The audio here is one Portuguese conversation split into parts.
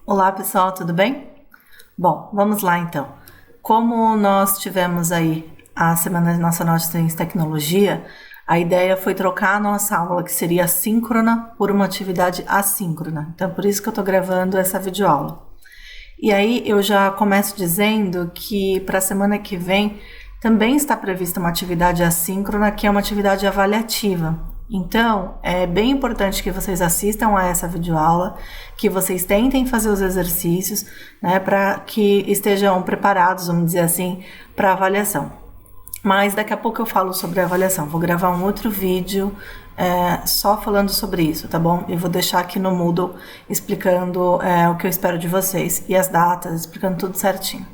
Olá pessoal, tudo bem? Bom, vamos lá então. Como nós tivemos aí a Semana Nacional de Ciência e Tecnologia, a ideia foi trocar a nossa aula, que seria síncrona, por uma atividade assíncrona. Então, por isso que eu estou gravando essa videoaula. E aí eu já começo dizendo que para a semana que vem também está prevista uma atividade assíncrona, que é uma atividade avaliativa. Então, é bem importante que vocês assistam a essa videoaula, que vocês tentem fazer os exercícios, né, para que estejam preparados, vamos dizer assim, para a avaliação. Mas daqui a pouco eu falo sobre a avaliação. Vou gravar um outro vídeo só falando sobre isso, tá bom? Eu vou deixar aqui no Moodle explicando o que eu espero de vocês e as datas, explicando tudo certinho.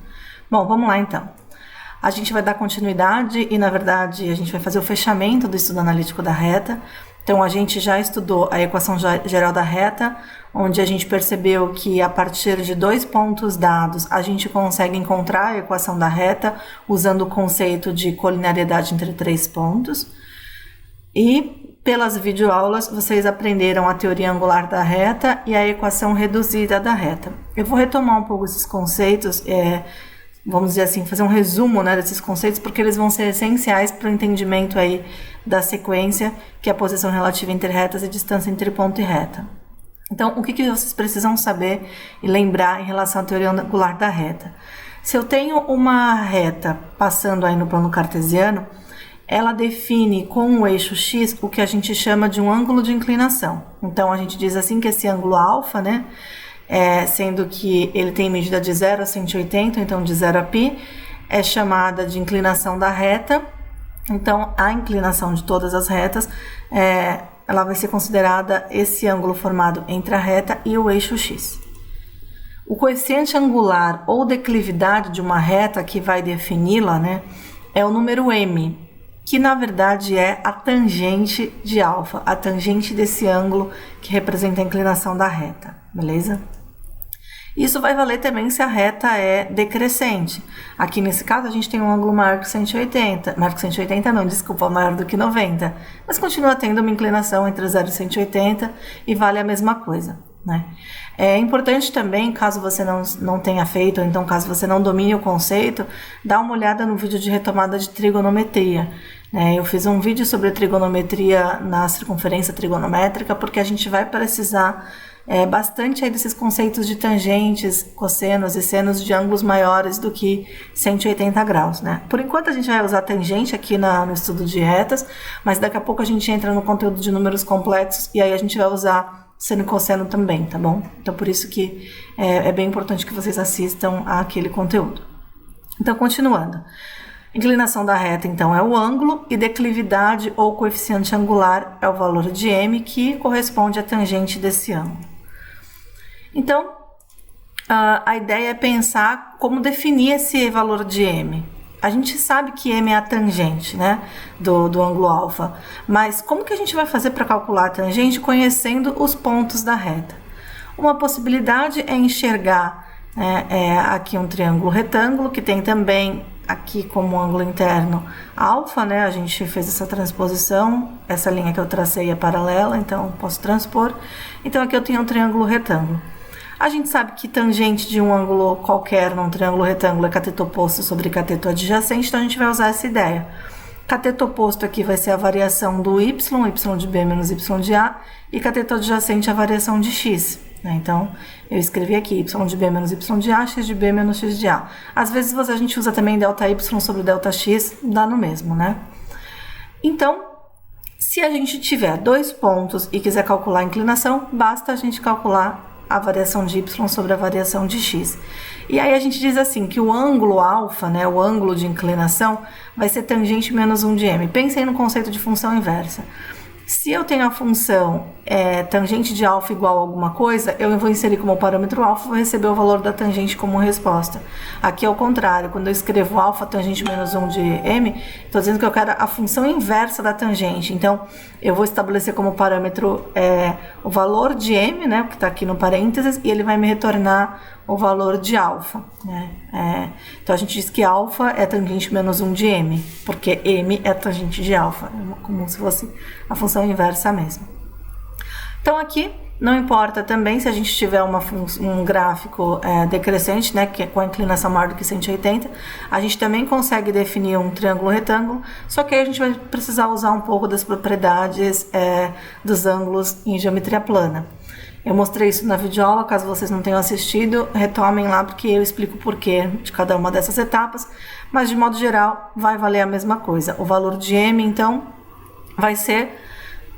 Bom, vamos lá então. A gente vai dar continuidade e, na verdade, a gente vai fazer o fechamento do estudo analítico da reta. Então, a gente já estudou a equação geral da reta, onde a gente percebeu que, a partir de 2 pontos dados, a gente consegue encontrar a equação da reta usando o conceito de colinearidade entre 3 pontos. E, pelas videoaulas, vocês aprenderam a teoria angular da reta e a equação reduzida da reta. Eu vou retomar um pouco esses conceitos, vamos dizer assim, fazer um resumo, né, desses conceitos, porque eles vão ser essenciais para o entendimento aí da sequência, que é a posição relativa entre retas e distância entre ponto e reta. Então, o que vocês precisam saber e lembrar em relação à teoria angular da reta? Se eu tenho uma reta passando aí no plano cartesiano, ela define com o eixo x o que a gente chama de um ângulo de inclinação. Então, a gente diz assim que esse ângulo alfa, né, sendo que ele tem medida de 0 a 180, então de 0 a π, é chamada de inclinação da reta. Então, a inclinação de todas as retas, ela vai ser considerada esse ângulo formado entre a reta e o eixo x. O coeficiente angular ou declividade de uma reta que vai defini-la, né, é o número m, que na verdade é a tangente de alfa, a tangente desse ângulo que representa a inclinação da reta, beleza? Isso vai valer também se a reta é decrescente. Aqui nesse caso a gente tem um ângulo maior que 180, maior que 180 não, desculpa, maior do que 90, mas continua tendo uma inclinação entre 0 e 180 e vale a mesma coisa, né? É importante também, caso você não tenha feito, ou então caso você não domine o conceito, dar uma olhada no vídeo de retomada de trigonometria, né? Eu fiz um vídeo sobre trigonometria na circunferência trigonométrica, porque a gente vai precisar bastante aí desses conceitos de tangentes, cossenos e senos de ângulos maiores do que 180 graus, né? Por enquanto a gente vai usar tangente aqui no estudo de retas, mas daqui a pouco a gente entra no conteúdo de números complexos e aí a gente vai usar seno e cosseno também, tá bom? Então por isso que é bem importante que vocês assistam àquele conteúdo. Então continuando. Inclinação da reta, então, é o ângulo e declividade ou coeficiente angular é o valor de m, que corresponde à tangente desse ângulo. Então, a ideia é pensar como definir esse valor de m. A gente sabe que m é a tangente, né, do ângulo alfa, mas como que a gente vai fazer para calcular a tangente conhecendo os pontos da reta? Uma possibilidade é enxergar aqui um triângulo retângulo, que tem também aqui como ângulo interno alfa, né? A gente fez essa transposição, essa linha que eu tracei é paralela, então posso transpor. Então aqui eu tenho um triângulo retângulo. A gente sabe que tangente de um ângulo qualquer num triângulo retângulo é cateto oposto sobre cateto adjacente, então a gente vai usar essa ideia. Cateto oposto aqui vai ser a variação do y de b menos y de a, e cateto adjacente a variação de x. Então, eu escrevi aqui y de b menos y de a, x de b menos x de a. Às vezes a gente usa também delta y sobre delta x, dá no mesmo, né? Então, se a gente tiver 2 pontos e quiser calcular a inclinação, basta a gente calcular a variação de y sobre a variação de x. E aí a gente diz assim, que o ângulo alfa, né, o ângulo de inclinação, vai ser tangente menos 1 de m. Pensem no conceito de função inversa. Se eu tenho a função tangente de alfa igual a alguma coisa, eu vou inserir como parâmetro alfa e vou receber o valor da tangente como resposta. Aqui é o contrário, quando eu escrevo alfa tangente menos 1 de m, estou dizendo que eu quero a função inversa da tangente. Então, eu vou estabelecer como parâmetro o valor de m, né, que está aqui no parênteses, e ele vai me retornar o valor de alfa, né? Então a gente diz que alfa é tangente menos 1 de m, porque m é tangente de alfa, como se fosse a função inversa mesmo. Então aqui Não importa também se a gente tiver um gráfico decrescente, né, que é com a inclinação maior do que 180, a gente também consegue definir um triângulo retângulo, só que aí a gente vai precisar usar um pouco das propriedades dos ângulos em geometria plana. Eu mostrei isso na videoaula, caso vocês não tenham assistido, retomem lá porque eu explico o porquê de cada uma dessas etapas, mas de modo geral vai valer a mesma coisa. O valor de m, então, vai ser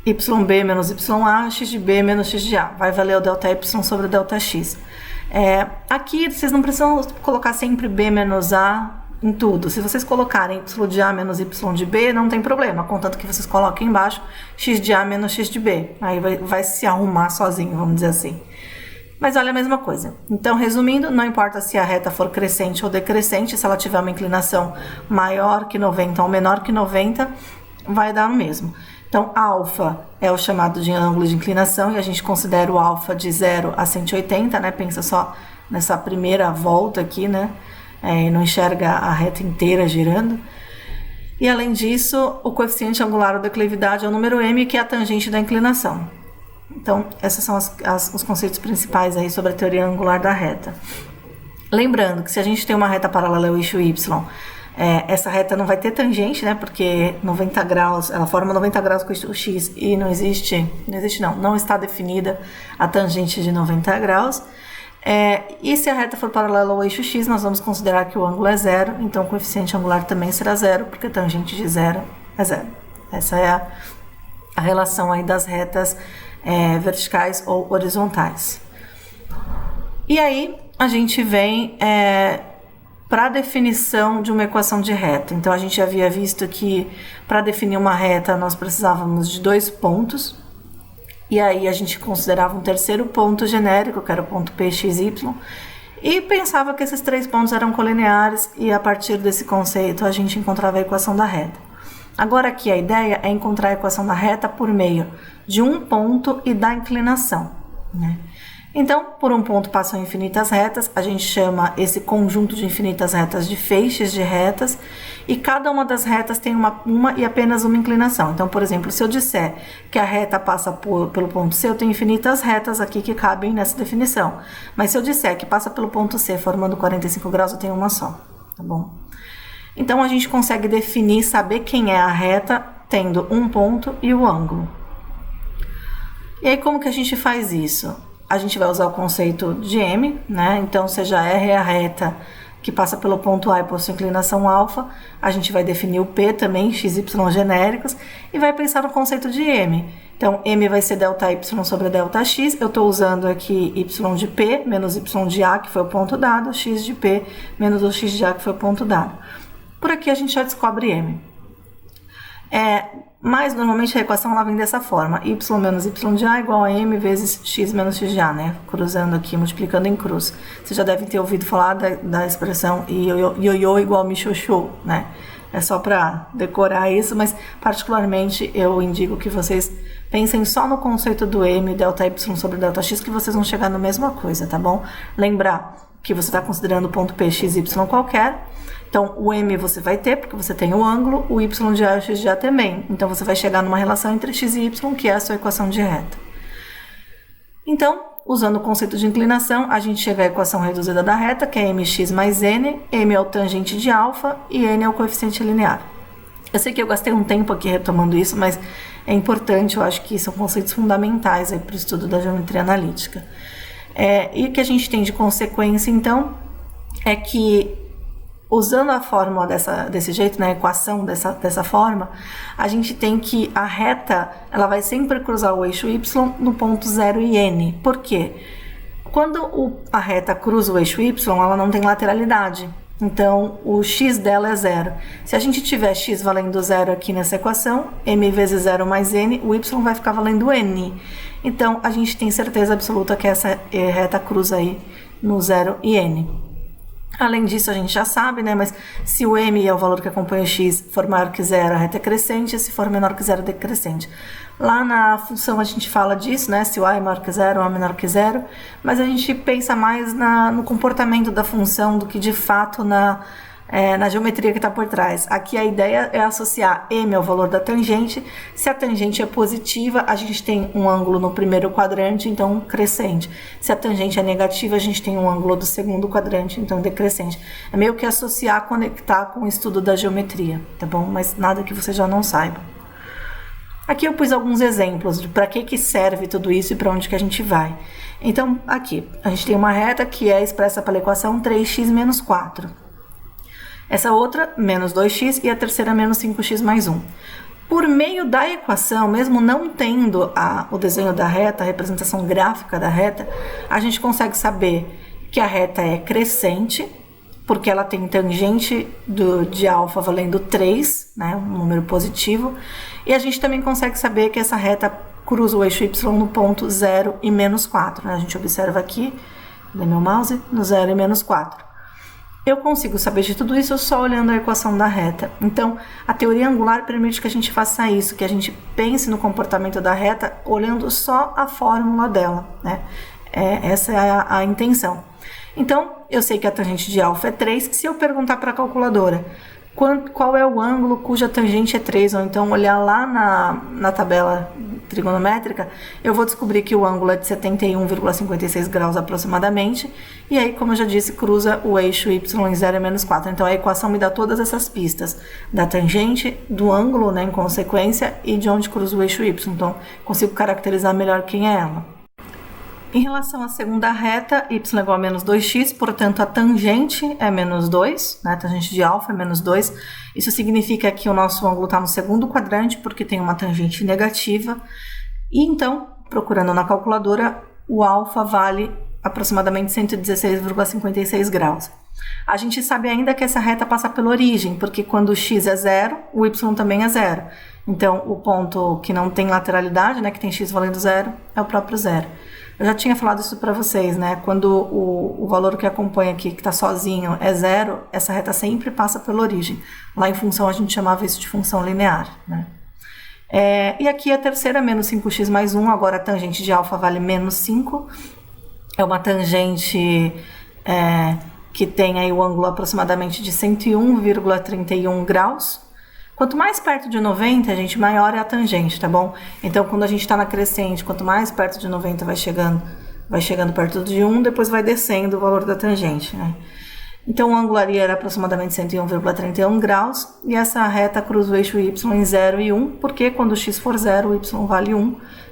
yb menos ya, x de b menos x de a. Vai valer o ΔY sobre o ΔX. Aqui vocês não precisam colocar sempre b menos a em tudo. Se vocês colocarem y de a menos y de b, não tem problema, contanto que vocês coloquem embaixo x de a menos x de b. Aí vai se arrumar sozinho, vamos dizer assim. Mas olha a mesma coisa. Então, resumindo, não importa se a reta for crescente ou decrescente, se ela tiver uma inclinação maior que 90 ou menor que 90, vai dar no mesmo. Então, alfa é o chamado de ângulo de inclinação e a gente considera o alfa de 0 a 180, né? Pensa só nessa primeira volta aqui, né? Não enxerga a reta inteira girando. E além disso, o coeficiente angular ou declividade é o número m, que é a tangente da inclinação. Então, esses são os conceitos principais aí sobre a teoria angular da reta. Lembrando que se a gente tem uma reta paralela ao eixo y, essa reta não vai ter tangente, né? Porque 90 graus, ela forma 90 graus com o eixo x e não está definida a tangente de 90 graus. E se a reta for paralela ao eixo x, nós vamos considerar que o ângulo é zero, então o coeficiente angular também será zero, porque a tangente de zero é zero. Essa é a relação aí das retas verticais ou horizontais. E aí a gente vem para a definição de uma equação de reta. Então a gente havia visto que para definir uma reta nós precisávamos de 2 pontos. E aí a gente considerava um terceiro ponto genérico, que era o ponto P, X, Y, e pensava que esses 3 pontos eram colineares, e a partir desse conceito a gente encontrava a equação da reta. Agora aqui a ideia é encontrar a equação da reta por meio de um ponto e da inclinação, né? Então, por um ponto passam infinitas retas, a gente chama esse conjunto de infinitas retas de feixes de retas, e cada uma das retas tem uma e apenas uma inclinação. Então, por exemplo, se eu disser que a reta passa pelo ponto C, eu tenho infinitas retas aqui que cabem nessa definição. Mas se eu disser que passa pelo ponto C formando 45 graus, eu tenho uma só, tá bom? Então, a gente consegue definir, saber quem é a reta, tendo um ponto e o ângulo. E aí, como que a gente faz isso? A gente vai usar o conceito de M, né? Então, seja R é a reta que passa pelo ponto A e possui inclinação alfa, a gente vai definir o P também, x, y genéricos, e vai pensar no conceito de M. Então, M vai ser ΔY sobre ΔX, eu estou usando aqui y de P menos y de A, que foi o ponto dado, x de P menos o x de A, que foi o ponto dado. Por aqui a gente já descobre M. Mas normalmente a equação ela vem dessa forma, y menos y de a igual a m vezes x menos x de a, né? Cruzando aqui, multiplicando em cruz. Vocês já devem ter ouvido falar da expressão ioiô igual michoxô, né? É só para decorar isso, mas particularmente eu indico que vocês pensem só no conceito do m, ΔY sobre ΔX, que vocês vão chegar na mesma coisa, tá bom? Lembrar que você está considerando o ponto P, x, y qualquer. Então, o M você vai ter, porque você tem o ângulo, o Y de A e o X de A também. Então, você vai chegar numa relação entre X e Y, que é a sua equação de reta. Então, usando o conceito de inclinação, a gente chega à equação reduzida da reta, que é mx mais n. M é o tangente de alfa e n é o coeficiente linear. Eu sei que eu gastei um tempo aqui retomando isso, mas é importante, eu acho que são conceitos fundamentais para o estudo da geometria analítica. E o que a gente tem de consequência, então, é que usando a fórmula desse jeito, né, a equação dessa forma, a gente tem que a reta ela vai sempre cruzar o eixo y no ponto 0 e n. Por quê? Quando a reta cruza o eixo y, ela não tem lateralidade. Então, o x dela é zero. Se a gente tiver x valendo zero aqui nessa equação, m vezes 0 mais n, o y vai ficar valendo n. Então, a gente tem certeza absoluta que essa reta cruza aí no 0 e n. Além disso, a gente já sabe, né? Mas se o m é o valor que acompanha o x for maior que zero, a reta é crescente, se for menor que zero, é decrescente. Lá na função a gente fala disso, né? Se o a é maior que zero, o a é menor que zero, mas a gente pensa mais no comportamento da função do que de fato na geometria que está por trás. Aqui a ideia é associar m ao valor da tangente. Se a tangente é positiva, a gente tem um ângulo no primeiro quadrante, então crescente. Se a tangente é negativa, a gente tem um ângulo do segundo quadrante, então decrescente. É meio que associar, conectar com o estudo da geometria, tá bom? Mas nada que você já não saiba. Aqui eu pus alguns exemplos de para que serve tudo isso e para onde que a gente vai. Então, aqui, a gente tem uma reta que é expressa pela equação 3x menos 4. Essa outra, menos 2x, e a terceira, menos 5x mais 1. Por meio da equação, mesmo não tendo o desenho da reta, a representação gráfica da reta, a gente consegue saber que a reta é crescente, porque ela tem tangente de alfa valendo 3, né, um número positivo, e a gente também consegue saber que essa reta cruza o eixo y no ponto 0 e menos 4. Né? A gente observa aqui, cadê meu mouse? No 0 e menos 4. Eu consigo saber de tudo isso só olhando a equação da reta. Então, a teoria angular permite que a gente faça isso, que a gente pense no comportamento da reta olhando só a fórmula dela, né? Essa é a intenção. Então, eu sei que a tangente de alfa é 3. Se eu perguntar para a calculadora qual é o ângulo cuja tangente é 3, ou então olhar lá na tabela trigonométrica, eu vou descobrir que o ângulo é de 71,56 graus aproximadamente, e aí, como eu já disse, cruza o eixo y em 0 e menos 4. Então, a equação me dá todas essas pistas, da tangente, do ângulo, né, em consequência, e de onde cruza o eixo y. Então, consigo caracterizar melhor quem é ela. Em relação à segunda reta, y é igual a menos 2x, portanto, a tangente é menos 2, né? A tangente de alfa é menos 2. Isso significa que o nosso ângulo está no segundo quadrante, porque tem uma tangente negativa. E então, procurando na calculadora, o alfa vale aproximadamente 116,56 graus. A gente sabe ainda que essa reta passa pela origem, porque quando o x é 0, o y também é 0. Então, o ponto que não tem lateralidade, né, que tem x valendo 0, é o próprio 0. Eu já tinha falado isso para vocês, né? Quando o valor que acompanha aqui, que está sozinho, é 0, essa reta sempre passa pela origem. Lá em função a gente chamava isso de função linear, né? E aqui a terceira, menos 5x mais 1, agora a tangente de alfa vale menos 5. É uma tangente que tem aí o ângulo aproximadamente de 101,31 graus. Quanto mais perto de 90, gente, maior é a tangente, tá bom? Então, quando a gente está na crescente, quanto mais perto de 90 vai chegando perto de 1, depois vai descendo o valor da tangente, né? Então, o ângulo ali era aproximadamente 101,31 graus, e essa reta cruza o eixo y em 0 e 1, porque quando o x for 0, o y vale 1,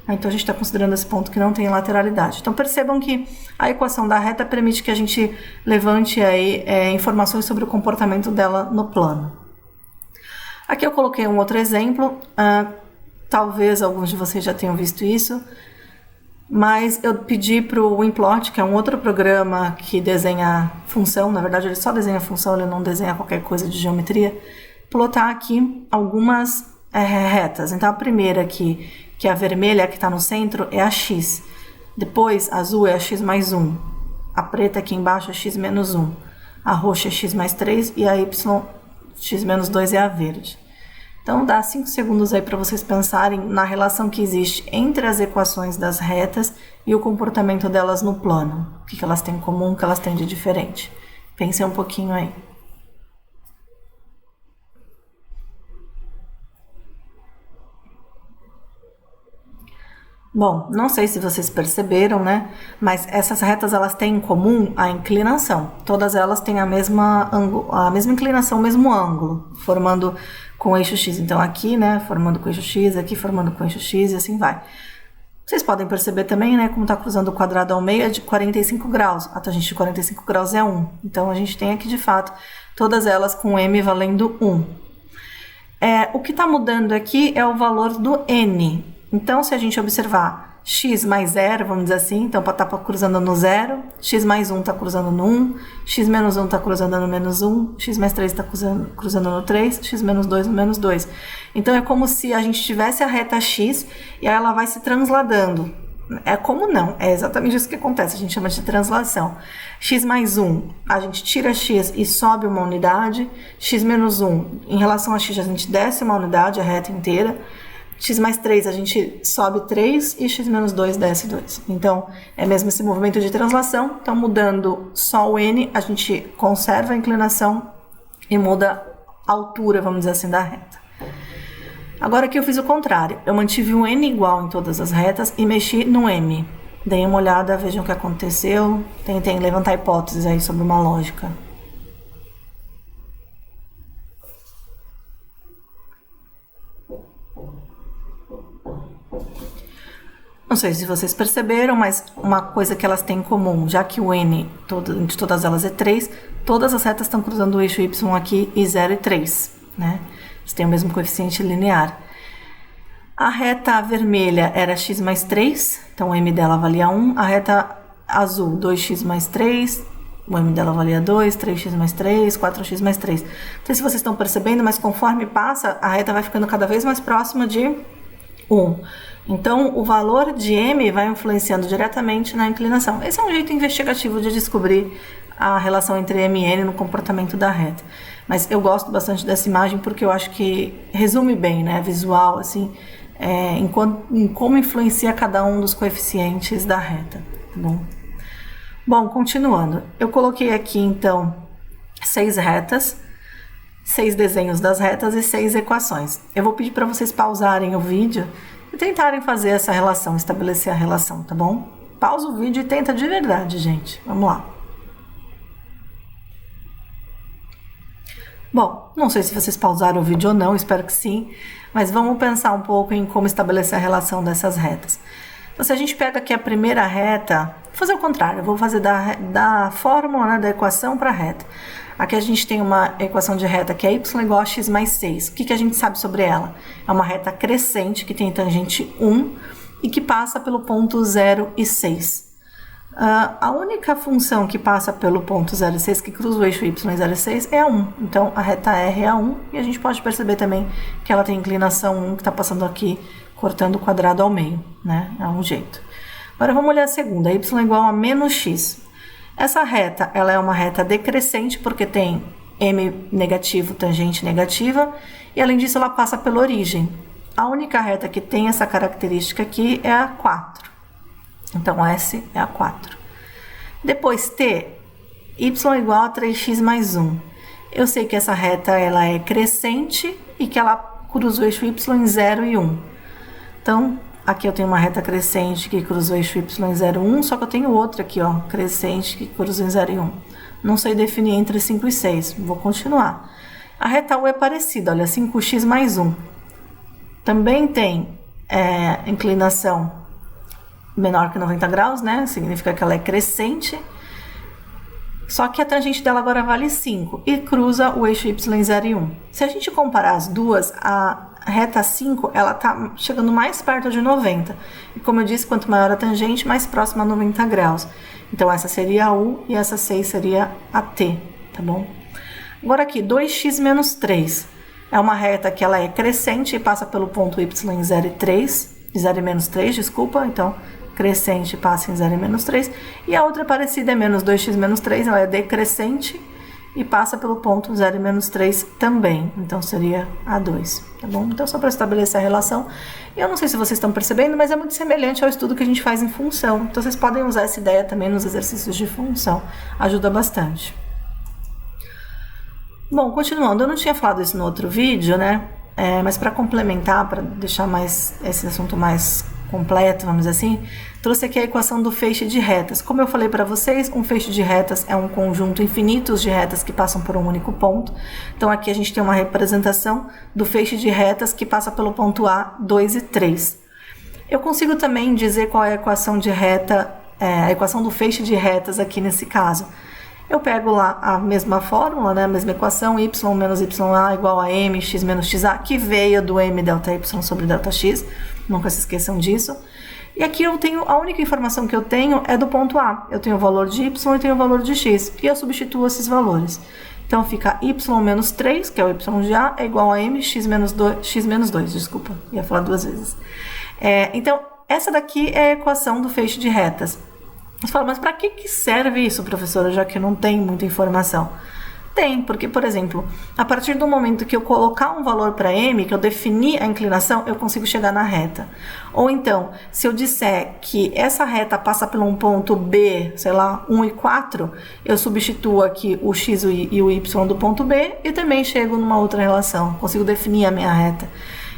né? Então a gente está considerando esse ponto que não tem lateralidade. Então, percebam que a equação da reta permite que a gente levante aí informações sobre o comportamento dela no plano. Aqui eu coloquei um outro exemplo, talvez alguns de vocês já tenham visto isso, mas eu pedi para o Winplot, que é um outro programa que desenha função, na verdade ele só desenha função, ele não desenha qualquer coisa de geometria, plotar aqui algumas retas. Então a primeira aqui, que é a vermelha que está no centro, é a x, depois a azul é a x mais 1, a preta aqui embaixo é x menos 1, a roxa é x mais 3 e a y x menos 2 é a verde. Então, dá 5 segundos aí para vocês pensarem na relação que existe entre as equações das retas e o comportamento delas no plano. O que elas têm em comum, o que elas têm de diferente. Pensem um pouquinho aí. Bom, não sei se vocês perceberam, né? Mas essas retas elas têm em comum a inclinação. Todas elas têm a mesma inclinação, o mesmo ângulo, formando com o eixo x. Então aqui, né, formando com o eixo x, aqui formando com o eixo x e assim vai. Vocês podem perceber também, né, como está cruzando o quadrado ao meio é de 45 graus. A tangente de 45 graus é 1. Então a gente tem aqui de fato todas elas com m valendo 1. O que está mudando aqui é o valor do n. Então, se a gente observar x mais 0, vamos dizer assim, então está cruzando no 0, x mais 1 está cruzando no 1, x menos 1 está cruzando no menos 1, x mais 3 está cruzando no 3, x menos 2 no menos 2. Então, é como se a gente tivesse a reta x e aí ela vai se transladando. É como não, é exatamente isso que acontece, a gente chama de translação. X mais 1, a gente tira x e sobe uma unidade, x menos 1, em relação a x a gente desce uma unidade, a reta inteira, x mais 3 a gente sobe 3 e x menos 2 desce 2. Então, é mesmo esse movimento de translação. Então, mudando só o n, a gente conserva a inclinação e muda a altura, vamos dizer assim, da reta. Agora aqui eu fiz o contrário, eu mantive um n igual em todas as retas e mexi no m. Deem uma olhada, vejam o que aconteceu, tentem levantar hipóteses aí sobre uma lógica. Não sei se vocês perceberam, mas uma coisa que elas têm em comum, já que o n de todas elas é 3, todas as retas estão cruzando o eixo y aqui e 0 e 3, né? Eles têm o mesmo coeficiente linear. A reta vermelha era x mais 3, então o m dela valia 1. A reta azul, 2x mais 3, o m dela valia 2, 3x mais 3, 4x mais 3. Não sei se vocês estão percebendo, mas conforme passa, a reta vai ficando cada vez mais próxima de 1. Então, o valor de m vai influenciando diretamente na inclinação. Esse é um jeito investigativo de descobrir a relação entre m e n no comportamento da reta. Mas eu gosto bastante dessa imagem porque eu acho que resume bem, né, visual, assim, em como influencia cada um dos coeficientes da reta, tá bom? Bom, continuando. Eu coloquei aqui, então, 6 retas, 6 desenhos das retas e 6 equações. Eu vou pedir para vocês pausarem o vídeo e tentarem fazer essa relação, estabelecer a relação, tá bom? Pausa o vídeo e tenta de verdade, gente. Vamos lá. Bom, não sei se vocês pausaram o vídeo ou não, espero que sim, mas vamos pensar um pouco em como estabelecer a relação dessas retas. Então, se a gente pega aqui a primeira reta, vou fazer o contrário, eu vou fazer da fórmula, né, da equação para a reta. Aqui a gente tem uma equação de reta que é y igual a x mais 6. O que a gente sabe sobre ela? É uma reta crescente que tem tangente 1 e que passa pelo ponto 0 e 6. A única função que passa pelo ponto 0 e 6, que cruza o eixo y e 0 e 6, é a 1. Então, a reta R é a 1 e a gente pode perceber também que ela tem inclinação 1 que está passando aqui, cortando o quadrado ao meio, né? É um jeito. Agora vamos olhar a segunda, y igual a menos x. Essa reta, ela é uma reta decrescente porque tem m negativo, tangente negativa, e além disso ela passa pela origem. A única reta que tem essa característica aqui é a 4. Então, S é a 4. Depois, T, y igual a 3x mais 1. Eu sei que essa reta ela é crescente e que ela cruza o eixo y em 0 e 1. Então, aqui eu tenho uma reta crescente que cruza o eixo y em 0 e 1, só que eu tenho outra aqui, ó, crescente que cruza em 0 e 1. Não sei definir entre 5 e 6, vou continuar. A reta U é parecida, olha, 5x mais 1. Também tem inclinação menor que 90 graus, né? Significa que ela é crescente. Só que a tangente dela agora vale 5 e cruza o eixo y em 0 e 1. Se a gente comparar as duas, a reta 5, ela tá chegando mais perto de 90. E como eu disse, quanto maior a tangente, mais próxima a 90 graus. Então, essa seria a U e essa 6 seria a T, tá bom? Agora aqui, 2x menos 3. É uma reta que ela é crescente e passa pelo ponto y em 0 e 3. 0 e menos 3, desculpa. Então, crescente passa em 0 e menos 3. E a outra é parecida, é menos 2x menos 3. Ela é decrescente e passa pelo ponto 0 e menos 3 também. Então, seria a 2, tá bom? Então, só para estabelecer a relação. Eu não sei se vocês estão percebendo, mas é muito semelhante ao estudo que a gente faz em função. Então, vocês podem usar essa ideia também nos exercícios de função. Ajuda bastante. Bom, continuando, eu não tinha falado isso no outro vídeo, né? Mas para complementar, para deixar mais esse assunto mais completo, vamos dizer assim, trouxe aqui a equação do feixe de retas. Como eu falei para vocês, um feixe de retas é um conjunto infinito de retas que passam por um único ponto. Então aqui a gente tem uma representação do feixe de retas que passa pelo ponto A, 2 e 3. Eu consigo também dizer qual é a equação de reta, a equação do feixe de retas aqui nesse caso. Eu pego lá a mesma fórmula, né, a mesma equação, y menos ya igual a mx menos xa, que veio do m delta y sobre delta x, nunca se esqueçam disso. E aqui eu tenho, a única informação que eu tenho é do ponto A. Eu tenho o valor de y e tenho o valor de x, e eu substituo esses valores. Então fica y menos 3, que é o y de A, é igual a mx menos 2, desculpa, ia falar duas vezes. Então, essa daqui é a equação do feixe de retas. Você fala, mas para que serve isso, professora, já que não tem muita informação? Tem, porque, por exemplo, a partir do momento que eu colocar um valor para m, que eu definir a inclinação, eu consigo chegar na reta. Ou então, se eu disser que essa reta passa por um ponto B, sei lá, 1 e 4, eu substituo aqui o x e o y do ponto B e também chego numa outra relação, consigo definir a minha reta.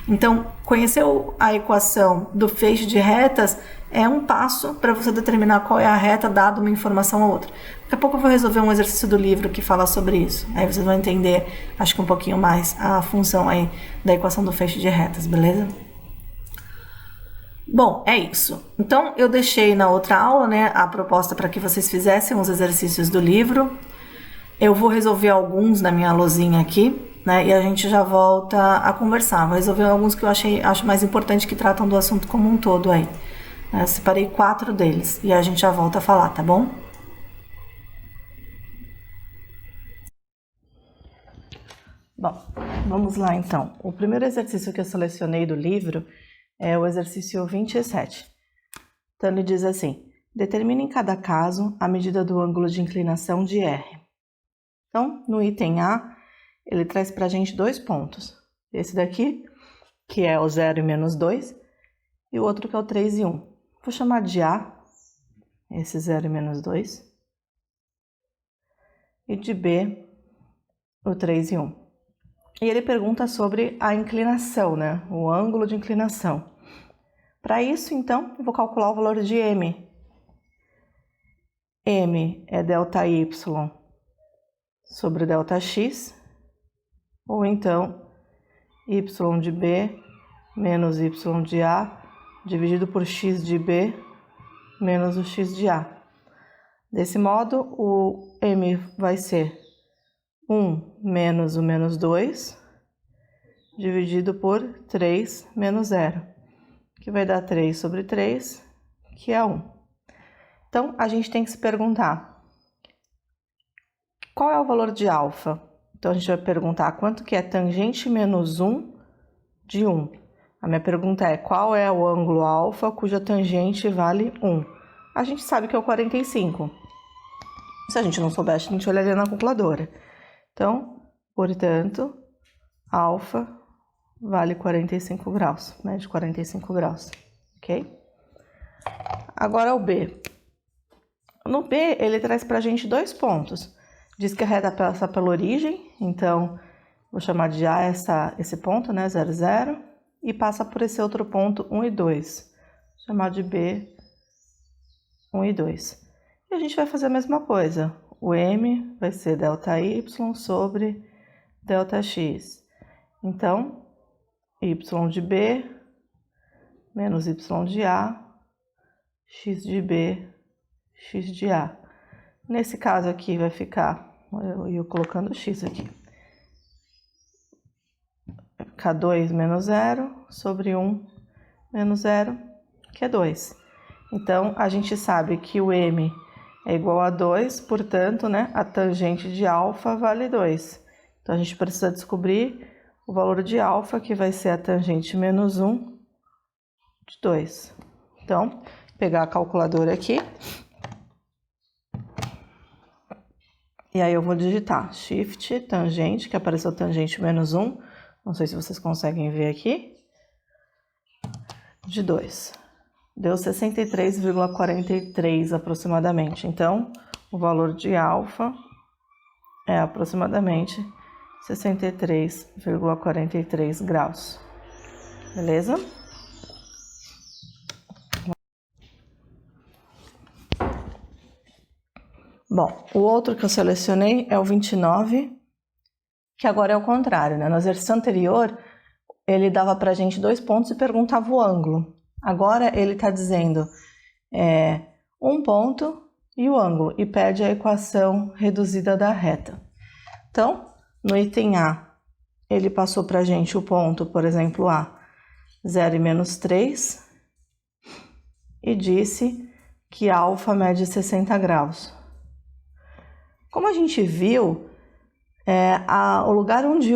Então, conhecer a equação do feixe de retas é um passo para você determinar qual é a reta dada uma informação ou outra. Daqui a pouco eu vou resolver um exercício do livro que fala sobre isso. Aí vocês vão entender, acho que um pouquinho mais, a função aí da equação do feixe de retas, beleza? Bom, é isso. Então, eu deixei na outra aula, né, a proposta para que vocês fizessem os exercícios do livro. Eu vou resolver alguns na minha lousinha aqui, né, e a gente já volta a conversar. Vou resolver alguns que eu acho mais importante, que tratam do assunto como um todo aí. Eu separei 4 deles e a gente já volta a falar, tá bom? Bom, vamos lá então. O primeiro exercício que eu selecionei do livro é o exercício 27. Então ele diz assim: determine em cada caso a medida do ângulo de inclinação de R. Então, no item A, ele traz pra gente 2 pontos. Esse daqui, que é o 0 e menos 2, e o outro que é o 3 e 1. Vou chamar de A, esse 0 e menos 2, e de B, o 3 e 1. E ele pergunta sobre a inclinação, né? O ângulo de inclinação. Para isso, então, eu vou calcular o valor de M. M é ΔY sobre ΔX, ou então y de B menos y de A dividido por x de B menos o x de A. Desse modo, o M vai ser 1 menos o menos 2 dividido por 3 menos 0, que vai dar 3 sobre 3, que é 1. Então, a gente tem que se perguntar qual é o valor de alfa. Então, a gente vai perguntar quanto que é tangente menos 1 de 1. A minha pergunta é: qual é o ângulo alfa cuja tangente vale 1? A gente sabe que é o 45. Se a gente não soubesse, a gente olharia na calculadora. Então, portanto, alfa vale 45 graus, né? De 45 graus, ok? Agora o B. No B, ele traz pra gente 2 pontos. Diz que a reta passa pela origem, então vou chamar de A esse ponto, né? 0, 0, e passa por esse outro ponto 1 e 2. Vou chamar de B 1 e 2. E a gente vai fazer a mesma coisa. O M vai ser ΔY sobre ΔX. Então, y de B menos y de A, x de B, x de A. Nesse caso aqui vai ficar, eu colocando x aqui, vai ficar 2 menos 0 sobre 1 menos 0, que é 2. Então, a gente sabe que o M é igual a 2, portanto, né, a tangente de alfa vale 2. Então, a gente precisa descobrir o valor de alfa, que vai ser a tangente menos 1 de 2. Então, vou pegar a calculadora aqui. E aí eu vou digitar shift, tangente, que apareceu tangente menos 1. Não sei se vocês conseguem ver aqui. De 2. Deu 63,43 aproximadamente. Então, o valor de alfa é aproximadamente 63,43 graus. Beleza? Bom, o outro que eu selecionei é o 29, que agora é o contrário, né? No exercício anterior, ele dava pra gente 2 pontos e perguntava o ângulo. Agora ele está dizendo um ponto e o ângulo, e pede a equação reduzida da reta. Então, no item A, ele passou para a gente o ponto, por exemplo, A, 0 e menos 3, e disse que alfa mede 60 graus. Como a gente viu, o lugar onde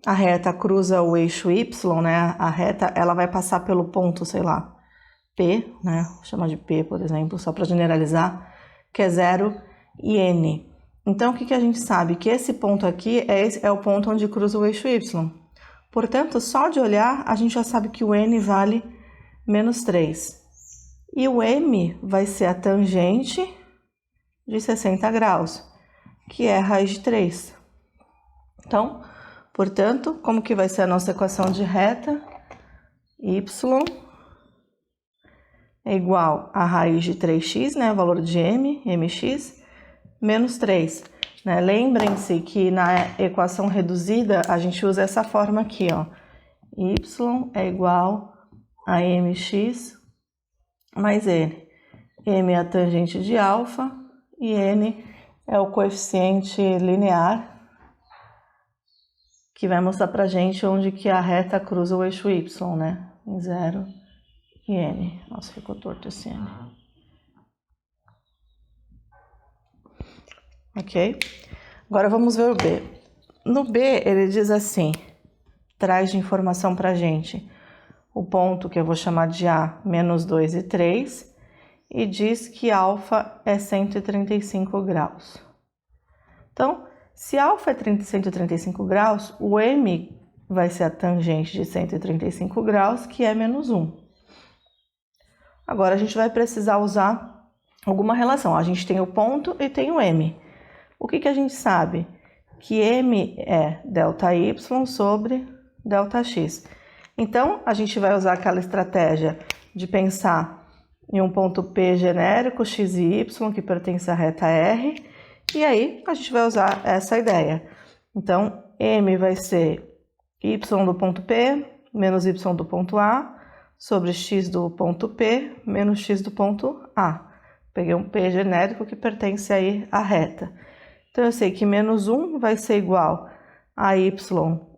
a reta cruza o eixo Y, né, a reta ela vai passar pelo ponto, sei lá, P, né, vou chamar de P, por exemplo, só para generalizar, que é 0 e N. Então, o que a gente sabe? Que esse ponto aqui é o ponto onde cruza o eixo y. Portanto, só de olhar, a gente já sabe que o n vale menos 3. E o m vai ser a tangente de 60 graus, que é a raiz de 3. Então, portanto, como que vai ser a nossa equação de reta? Y é igual a raiz de 3x, né, o valor de m, mx, menos 3. Né? Lembrem-se que na equação reduzida, a gente usa essa forma aqui, ó. Y é igual a mx mais n. M é a tangente de alfa e n é o coeficiente linear que vai mostrar pra gente onde que a reta cruza o eixo y, né? Em 0 e n. Nossa, ficou torto esse n. Ok? Agora vamos ver o B. No B, ele diz assim, traz de informação pra gente o ponto que eu vou chamar de A, menos 2 e 3, e diz que alfa é 135 graus. Então, se alfa é 135 graus, o m vai ser a tangente de 135 graus, que é menos 1. Agora, a gente vai precisar usar alguma relação. A gente tem o ponto e tem o m. O que a gente sabe? Que m é ΔY sobre ΔX. Então, a gente vai usar aquela estratégia de pensar em um ponto P genérico, x e y, que pertence à reta R, e aí a gente vai usar essa ideia. Então, m vai ser y do ponto P menos y do ponto A sobre x do ponto P menos x do ponto A. Peguei um P genérico que pertence aí à reta. Então, eu sei que menos 1 vai ser igual a y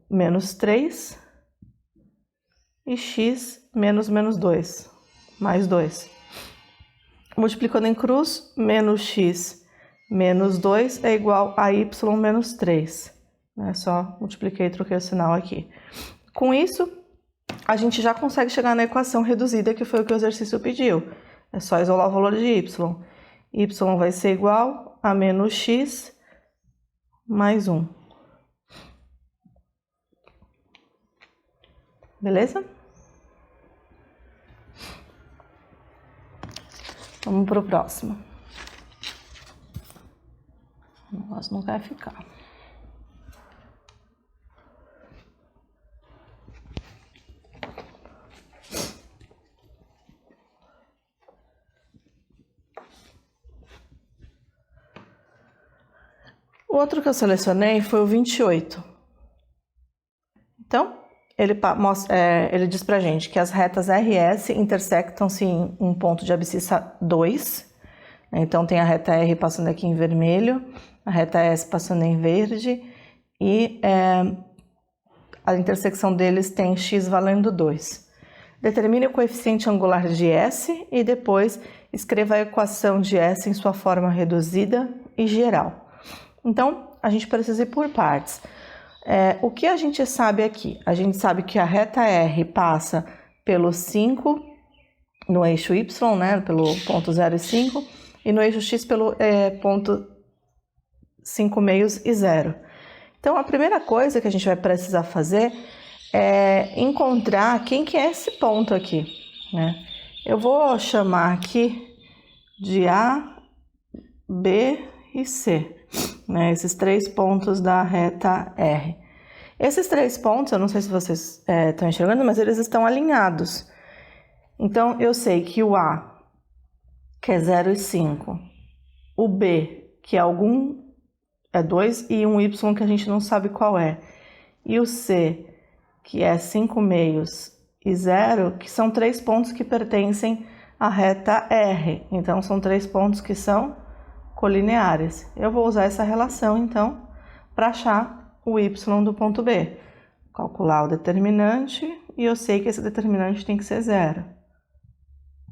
menos 3 e x menos 2, mais 2. Multiplicando em cruz, menos x menos 2 é igual a y menos 3. Só multipliquei e troquei o sinal aqui. Com isso, a gente já consegue chegar na equação reduzida, que foi o que o exercício pediu. É só isolar o valor de y. Y vai ser igual a menos x mais 1. Beleza? Vamos para o próximo. O negócio não vai ficar. O outro que eu selecionei foi o 28. Então, ele diz pra gente que as retas RS intersectam-se em um ponto de abscissa 2. Então, tem a reta R passando aqui em vermelho, a reta S passando em verde, e a intersecção deles tem x valendo 2. Determine o coeficiente angular de S e depois escreva a equação de S em sua forma reduzida e geral. Então, a gente precisa ir por partes. O que a gente sabe aqui? A gente sabe que a reta R passa pelo 5 no eixo Y, né, pelo ponto 0 e 5, e no eixo X pelo ponto 5 meios e 0. Então, a primeira coisa que a gente vai precisar fazer é encontrar quem que é esse ponto aqui, né? Eu vou chamar aqui de A, B e C. Né, esses 3 pontos da reta R. Esses 3 pontos, eu não sei se vocês estão enxergando, mas eles estão alinhados. Então, eu sei que o A, que é 0 e 5, o B, que é 2, e um Y que a gente não sabe qual é, e o C, que é 5 meios e 0, que são 3 pontos que pertencem à reta R. Então, são 3 pontos que são colineares. Eu vou usar essa relação, então, para achar o y do ponto B. Calcular o determinante, e eu sei que esse determinante tem que ser 0.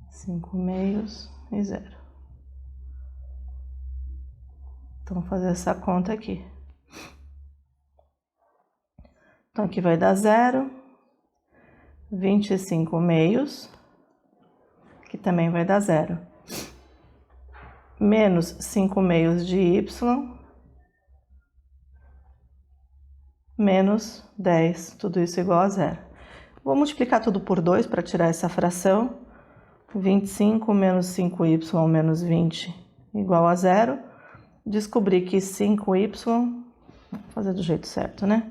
5 meios e 0. Então, vou fazer essa conta aqui. Então, aqui vai dar 0, 25 meios, que também vai dar 0. Menos 5 meios de y, menos 10, tudo isso igual a zero. Vou multiplicar tudo por 2 para tirar essa fração. 25 menos 5y menos 20 igual a zero. Descobri que 5y, vou fazer do jeito certo, né?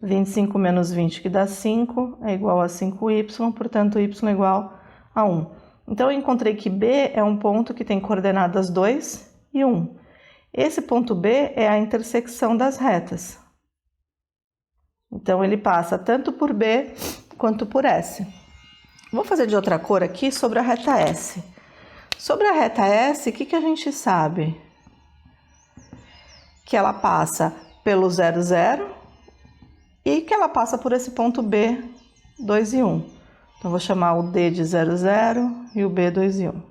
25 menos 20, que dá 5, é igual a 5y, portanto, y é igual a 1. Então, eu encontrei que B é um ponto que tem coordenadas 2 e 1. Esse ponto B é a intersecção das retas. Então, ele passa tanto por B quanto por S. Vou fazer de outra cor aqui sobre a reta S. Sobre a reta S, o que a gente sabe? Que ela passa pelo 0, 0 e que ela passa por esse ponto B, 2 e 1. Então, vou chamar o D de 0, 0 e o B 2 e 1.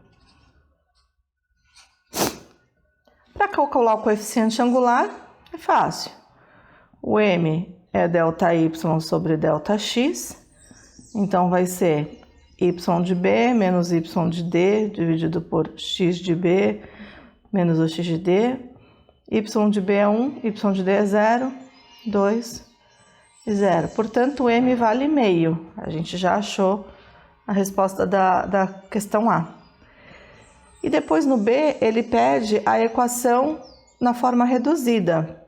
Para calcular o coeficiente angular, é fácil. O M é ΔY sobre ΔX, então vai ser y de B menos y de D dividido por x de B menos o x de D. Y de B é 1, y de D é 0, 2 e 0. Portanto, o M vale meio. A gente já achou a resposta da questão A. E depois no B, ele pede a equação na forma reduzida.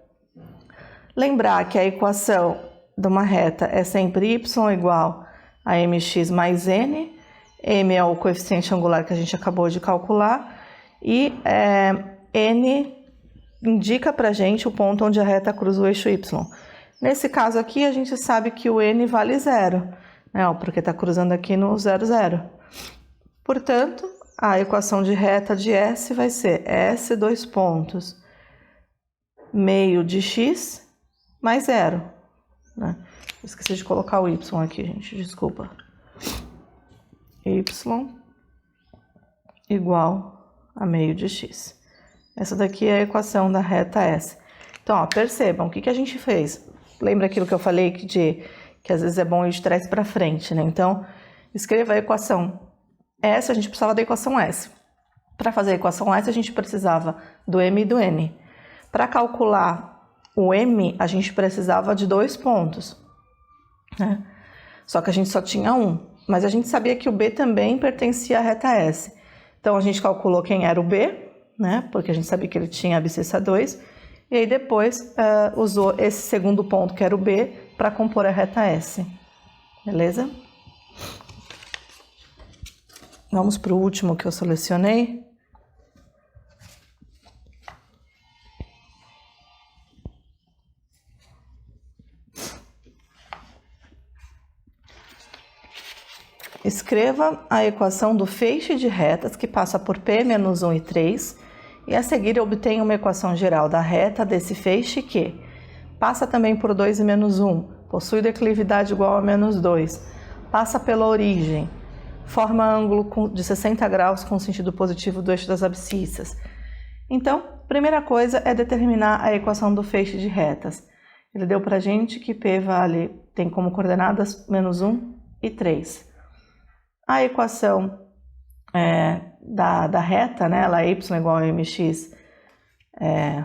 Lembrar que a equação de uma reta é sempre y igual a mx mais n. M é o coeficiente angular que a gente acabou de calcular. E n indica para a gente o ponto onde a reta cruza o eixo y. Nesse caso aqui, a gente sabe que o n vale 0, né? Porque está cruzando aqui no 0, 0. Portanto, a equação de reta de S vai ser S, dois pontos, meio de x mais 0. Né? Esqueci de colocar o y aqui, gente, desculpa. Y igual a meio de x. Essa daqui é a equação da reta S. Então, ó, percebam, o que a gente fez? Lembra aquilo que eu falei que às vezes é bom ir de trás para frente, né? Então, escreva a equação S, a gente precisava da equação S. Para fazer a equação S, a gente precisava do M e do N. Para calcular o M, a gente precisava de 2 pontos, né? Só que a gente só tinha um. Mas a gente sabia que o B também pertencia à reta S. Então, a gente calculou quem era o B, né? Porque a gente sabia que ele tinha abscissa 2. E aí, depois, usou esse segundo ponto, que era o B, para compor a reta S. Beleza? Vamos para o último que eu selecionei. Escreva a equação do feixe de retas que passa por P menos 1 e 3 e a seguir obtenha uma equação geral da reta desse feixe que passa também por 2 e menos 1, possui declividade igual a menos 2, passa pela origem, forma ângulo de 60 graus com sentido positivo do eixo das abscissas. Então, primeira coisa é determinar a equação do feixe de retas. Ele deu pra gente que P tem como coordenadas menos 1 e 3. A equação da reta, né, ela é y igual a mx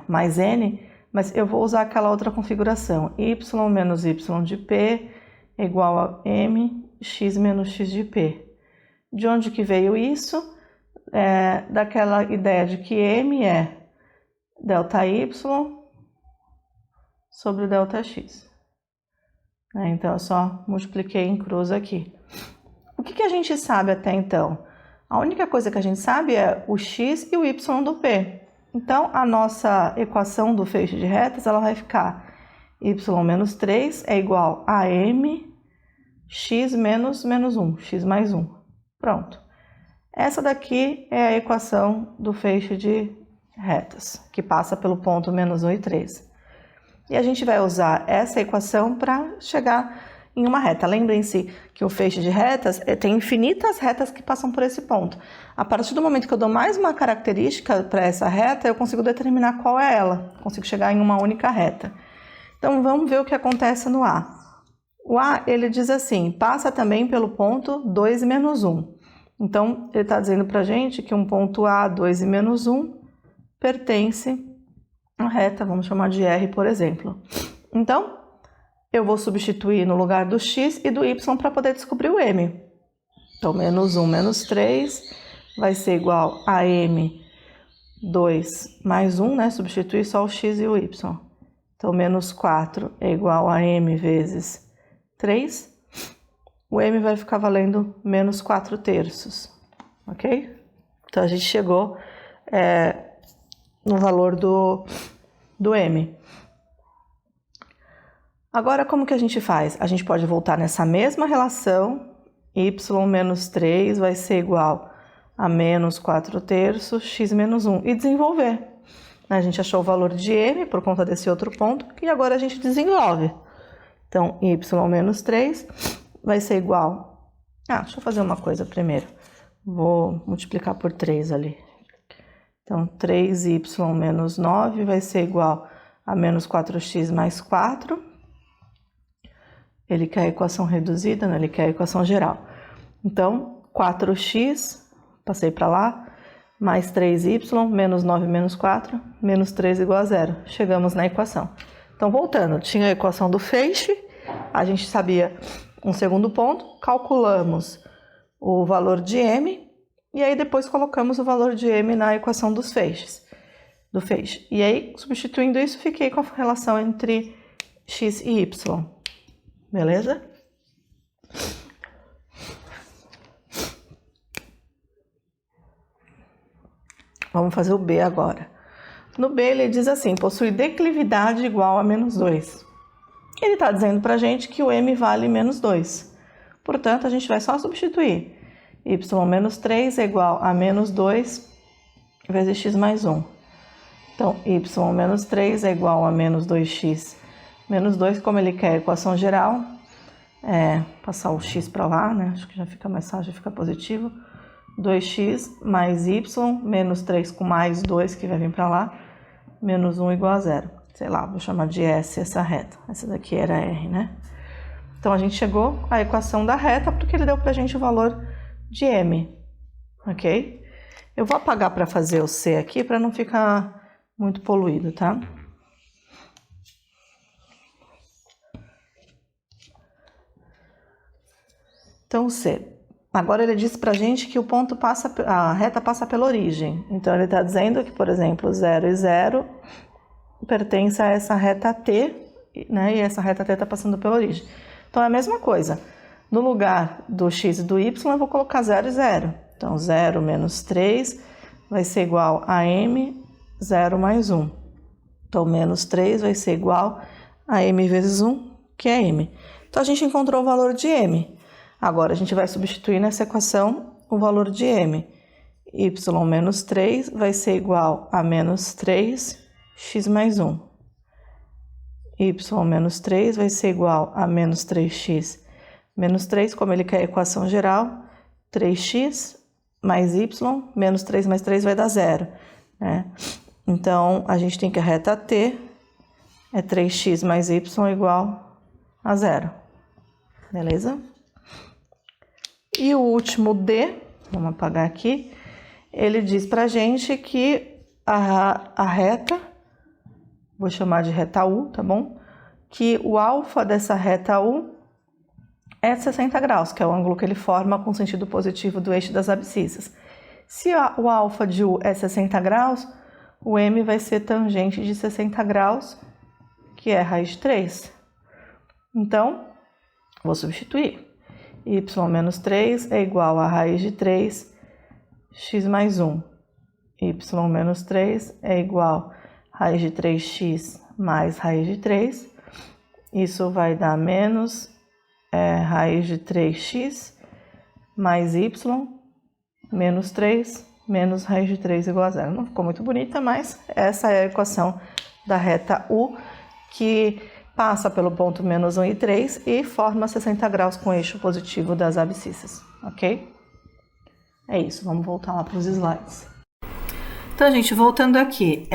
mais n, mas eu vou usar aquela outra configuração, y menos y de p é igual a mx menos x de p. De onde que veio isso? Daquela ideia de que m é ΔY sobre ΔX. Então, eu só multipliquei em cruz aqui. O que a gente sabe até então? A única coisa que a gente sabe é o x e o y do P. Então, a nossa equação do feixe de retas, ela vai ficar y menos 3 é igual a m x menos 1, x mais 1. Pronto. Essa daqui é a equação do feixe de retas, que passa pelo ponto menos 1 e 3. E a gente vai usar essa equação para chegar em uma reta. Lembrem-se que o feixe de retas tem infinitas retas que passam por esse ponto. A partir do momento que eu dou mais uma característica para essa reta, eu consigo determinar qual é ela. Consigo chegar em uma única reta. Então, vamos ver o que acontece no A. O A, ele diz assim, passa também pelo ponto 2 e menos 1. Então, ele está dizendo para a gente que um ponto A, 2 e menos 1, pertence à reta, vamos chamar de R, por exemplo. Então, eu vou substituir no lugar do x e do y para poder descobrir o m. Então, menos 1 menos 3 vai ser igual a m 2 mais 1, né? Substituir só o x e o y. Então, menos 4 é igual a m vezes 3. O m vai ficar valendo menos 4 terços, ok? Então, a gente chegou no valor do m. Agora, como que a gente faz? A gente pode voltar nessa mesma relação, y menos 3 vai ser igual a menos 4 terços, x menos 1, e desenvolver. A gente achou o valor de m por conta desse outro ponto, e agora a gente desenvolve. Então, y menos 3 vai ser igual... deixa eu fazer uma coisa primeiro. Vou multiplicar por 3 ali. Então, 3y menos 9 vai ser igual a menos 4x mais 4. Ele quer a equação reduzida, né? Ele quer a equação geral. Então, 4x, passei para lá, mais 3y, menos 9 menos 4, menos 3 igual a 0. Chegamos na equação. Então, voltando, tinha a equação do feixe, a gente sabia um segundo ponto, calculamos o valor de m, e aí depois colocamos o valor de m na equação dos feixes, do feixe. E aí, substituindo isso, fiquei com a relação entre x e y. Beleza? Vamos fazer o B agora. No B ele diz assim, possui declividade igual a menos 2. Ele está dizendo para a gente que o m vale menos 2. Portanto, a gente vai só substituir. Y menos 3 é igual a menos 2 vezes x mais 1. Então, y menos 3 é igual a menos 2x menos 2, como ele quer a equação geral, passar o x para lá, né? Acho que já fica mais fácil, já fica positivo. 2x mais y, menos 3 com mais 2, que vai vir para lá, menos 1 igual a 0. Sei lá, vou chamar de S essa reta. Essa daqui era R, né? Então, a gente chegou à equação da reta, porque ele deu para a gente o valor de m, ok? Eu vou apagar para fazer o C aqui, para não ficar muito poluído, tá? Então, C. Agora ele diz pra gente que a reta passa pela origem. Então, ele está dizendo que, por exemplo, 0 e 0 pertence a essa reta T, né? E essa reta T está passando pela origem. Então, é a mesma coisa. No lugar do x e do y, eu vou colocar 0 e 0. Então, 0 menos 3 vai ser igual a m, 0 mais 1. Então, menos 3 vai ser igual a m vezes 1, que é m. Então, a gente encontrou o valor de m. Agora, a gente vai substituir nessa equação o valor de m. Y menos 3 vai ser igual a menos 3x mais 1. Y menos 3 vai ser igual a menos 3x menos 3, como ele quer a equação geral, 3x mais y, menos 3 mais 3 vai dar 0, né? Então, a gente tem que a reta T é 3x mais y igual a 0. Beleza? E o último D, vamos apagar aqui, ele diz pra gente que a reta, vou chamar de reta U, tá bom? Que o alfa dessa reta U é 60 graus, que é o ângulo que ele forma com sentido positivo do eixo das abscissas. Se o alfa de U é 60 graus, o m vai ser tangente de 60 graus, que é raiz de 3. Então, vou substituir. Y menos 3 é igual a raiz de 3, x mais 1. Y menos 3 é igual a raiz de 3x mais raiz de 3. Isso vai dar menos raiz de 3x mais y menos 3 menos raiz de 3 igual a 0. Não ficou muito bonita, mas essa é a equação da reta U, que passa pelo ponto menos 1 e 3 e forma 60 graus com o eixo positivo das abscissas, ok? É isso, vamos voltar lá para os slides. Então, gente, voltando aqui,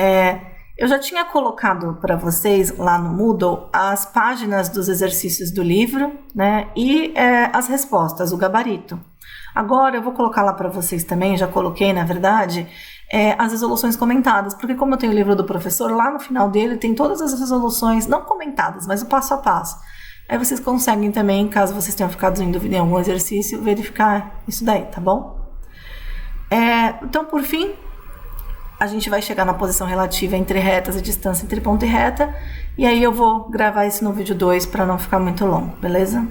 eu já tinha colocado para vocês lá no Moodle as páginas dos exercícios do livro, né, e as respostas, o gabarito. Agora eu vou colocar lá para vocês também, já coloquei na verdade, as resoluções comentadas, porque como eu tenho o livro do professor, lá no final dele tem todas as resoluções, não comentadas, mas o passo a passo. Aí vocês conseguem também, caso vocês tenham ficado em dúvida em algum exercício, verificar isso daí, tá bom? Então, por fim, a gente vai chegar na posição relativa entre retas, a distância entre ponto e reta, e aí eu vou gravar isso no vídeo 2 para não ficar muito longo, beleza?